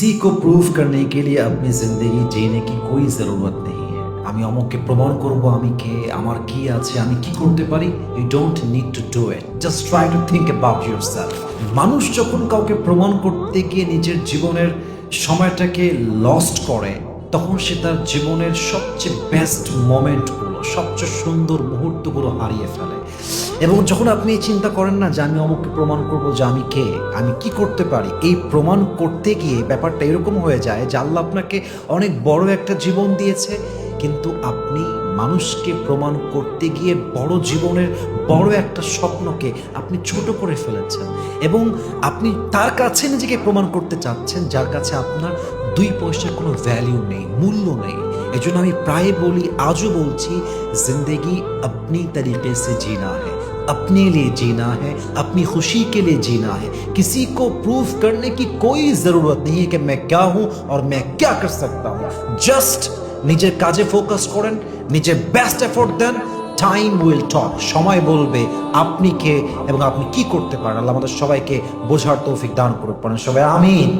किसी को प्रूव करने के लिए अपनी जिंदगी जीने की कोई जरूरत नहीं है। আমি অমুককে প্রমাণ করব আমি কে, আমার কি আছে, আমি কি করতে পারি। You don't need to do it, just try to think about yourself. মানুষ যখন কাউকে প্রমাণ করতে গিয়ে নিজের জীবনের সময়টাকে লস্ট করে, তখন সে তার জীবনের সবচেয়ে বেস্ট মোমেন্টগুলো, সবচেয়ে সুন্দর মুহূর্তগুলো হারিয়ে ফেলে। এবং যখন আপনি চিন্তা করেন না যে আমি অমুককে প্রমাণ করব যে আমি কে, আমি কি করতে পারি, এই প্রমাণ করতে গিয়ে ব্যাপারটা এরকম হয়ে যায় যে আল্লাহ আপনাকে অনেক বড় একটা জীবন দিয়েছে, কিন্তু আপনি মানুষকে প্রমাণ করতে গিয়ে বড় জীবনের বড় একটা স্বপ্নকে আপনি ছোট করে ফেলেছেন। এবং আপনি তার কাছে নিজেকে প্রমাণ করতে চাচ্ছেন যার কাছে আপনার 2 পয়সার কোনো ভ্যালিউ নেই, মূল্য নেই। এজন্য আমি প্রায় বলি, আজও বলছি, जिंदगी अपनी तरीके से जीना है, अपने लिए जीना है, अपनी खुशी के लिए जीना है। किसी को प्रूव करने की कोई जरूरत नहीं है कि मैं क्या हूं और मैं क्या कर सकता हूं। जस्ट নিজের কাজে ফোকাস করেন, নিজের বেস্ট এফোর্ট দেন, টাইম উইল টক, সময় বলবে আপনি কে এবং আপনি কি করতে পারেন। আল্লাহ আমাদের সবাইকে বোঝার তৌফিক দান করুন, সবাই আমিন।